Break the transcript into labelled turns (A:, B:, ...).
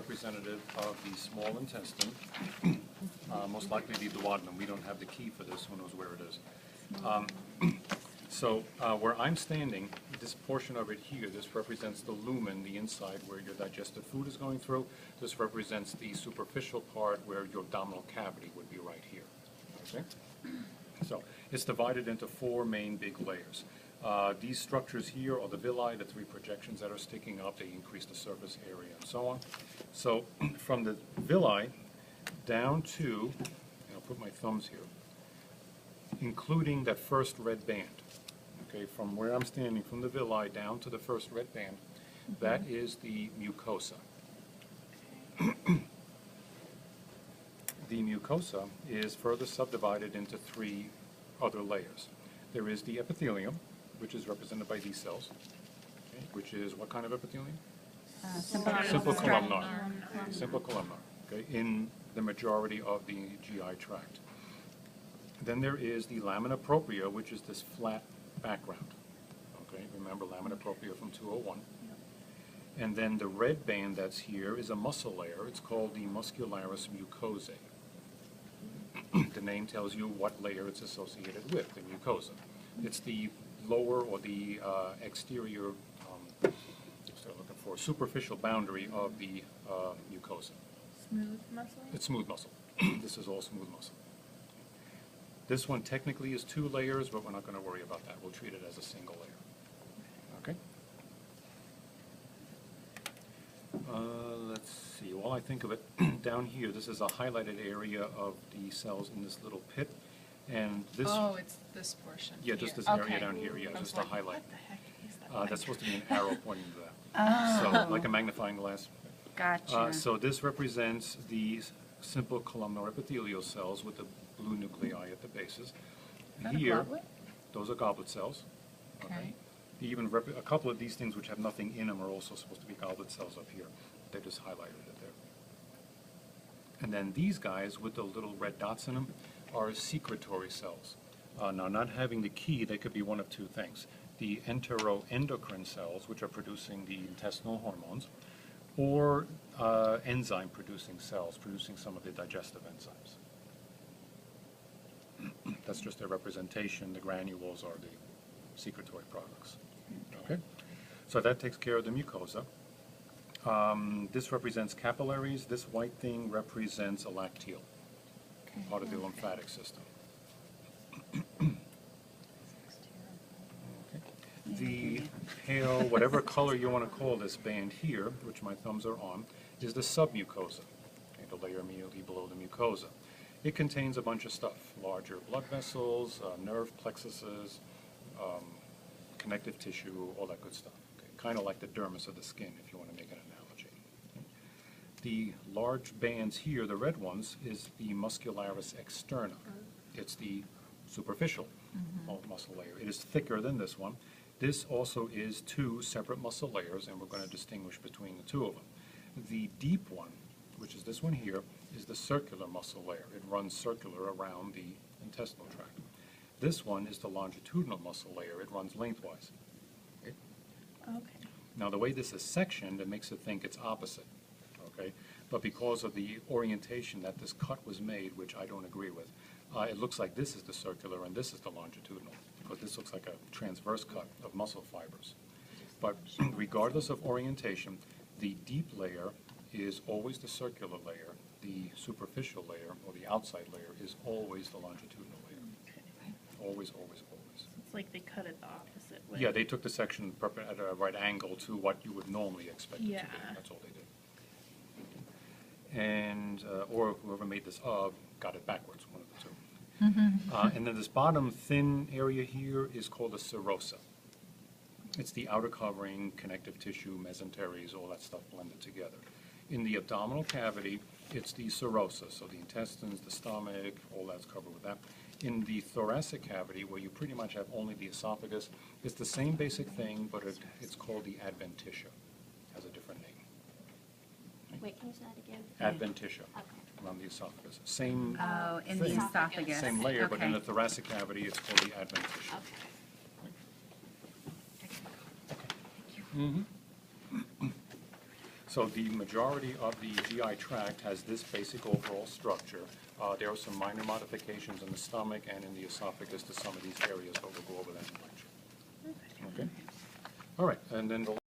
A: representative of the small intestine, most likely the duodenum. We don't have the key for this, who knows where it is. So where I'm standing, this portion of it here, this represents the lumen, the inside where your digested food is going through. This represents the superficial part where your abdominal cavity would be right here. Okay? So it's divided into four main big layers. These structures here are the villi, the three projections that are sticking up. They increase the surface area and so on. So from the villi down to, and I'll put my thumbs here, including that first red band. Okay, from where I'm standing, from the villi down to the first red band, that is the mucosa. The mucosa is further subdivided into three other layers. There is the epithelium, which is represented by these cells, okay, which is what kind of epithelium? Simple columnar. Simple columnar, okay, in the majority of the GI tract. Then there is the lamina propria, which is this flat background. Okay, remember lamina propria from 201. And then the red band that's here is a muscle layer. It's called the muscularis mucosae. The name tells you what layer it's associated with, the mucosa. It's the lower or the exterior, what's they're looking for, superficial boundary of the mucosa.
B: Smooth muscle?
A: It's smooth muscle. This is all smooth muscle. This one technically is 2 layers, but we're not going to worry about that. We'll treat it as a single layer. Okay? Let's see. While I think of it, down here, this is a highlighted area of the cells in this little pit. And this...
B: Oh, it's this portion.
A: Yeah, just this area down here. Yeah, just a highlight.
B: What the heck is that?
A: That's supposed to be an arrow pointing to that. So, like a magnifying glass.
C: Gotcha.
A: So this represents the simple columnar epithelial cells with the blue nuclei at the bases.
B: that a
A: Here,
B: goblet?
A: those are goblet cells.
B: Okay.
A: Even a couple of these things which have nothing in them are also supposed to be goblet cells up here. They just highlighted it there. And then these guys with the little red dots in them are secretory cells. Now, not having the key, they could be one of two things. The enteroendocrine cells, which are producing the intestinal hormones, or enzyme-producing cells, producing some of the digestive enzymes. That's just their representation. The granules are the secretory products. Okay? So that takes care of the mucosa. This represents capillaries. This white thing represents a lacteal, part of the lymphatic system. The pale, whatever color you want to call this band here, which my thumbs are on, is the submucosa, okay, the layer immediately below the mucosa. It contains a bunch of stuff, larger blood vessels, nerve plexuses, connective tissue, all that good stuff. Okay? Kind of like the dermis of the skin, if you want to make an analogy. Okay? The large bands here, the red ones, is the muscularis externa. It's the superficial muscle layer. It is thicker than this one. This also is 2 separate muscle layers, and we're going to distinguish between the 2 of them. The deep one, which is this one here, is the circular muscle layer. It runs circular around the intestinal tract. This one is the longitudinal muscle layer. It runs lengthwise. Okay?
B: Okay.
A: Now, the way this is sectioned, it makes it think it's opposite. Okay? But because of the orientation that this cut was made, which I don't agree with, it looks like this is the circular and this is the longitudinal, because this looks like a transverse cut of muscle fibers. But regardless of orientation, the deep layer is always the circular layer. The superficial layer, or the outside layer, is always the longitudinal layer. Always, always, always.
B: It's like they cut it the opposite way.
A: Yeah, they took the section at a right angle to what you would normally expect it to be. That's all they did. And, or whoever made this got it backwards, one of the 2. And then this bottom thin area here is called a serosa. It's the outer covering, connective tissue, mesenteries, all that stuff blended together. In the abdominal cavity, it's the serosa, so the intestines, the stomach, all that's covered with that. In the thoracic cavity, where you pretty much have only the esophagus, it's the same basic thing, but it's called the adventitia. It has a different name.
D: Wait, can you say that again?
A: Adventitia,
D: Okay.
A: around the esophagus. Same
C: Oh, in
A: thing.
C: the esophagus.
A: Same layer, but in
C: Okay.
A: the thoracic cavity, it's called the adventitia.
D: Okay.
A: So the majority of the GI tract has this basic overall structure. There are some minor modifications in the stomach and in the esophagus to some of these areas, but we'll go over that in lecture. Okay? All right, and then the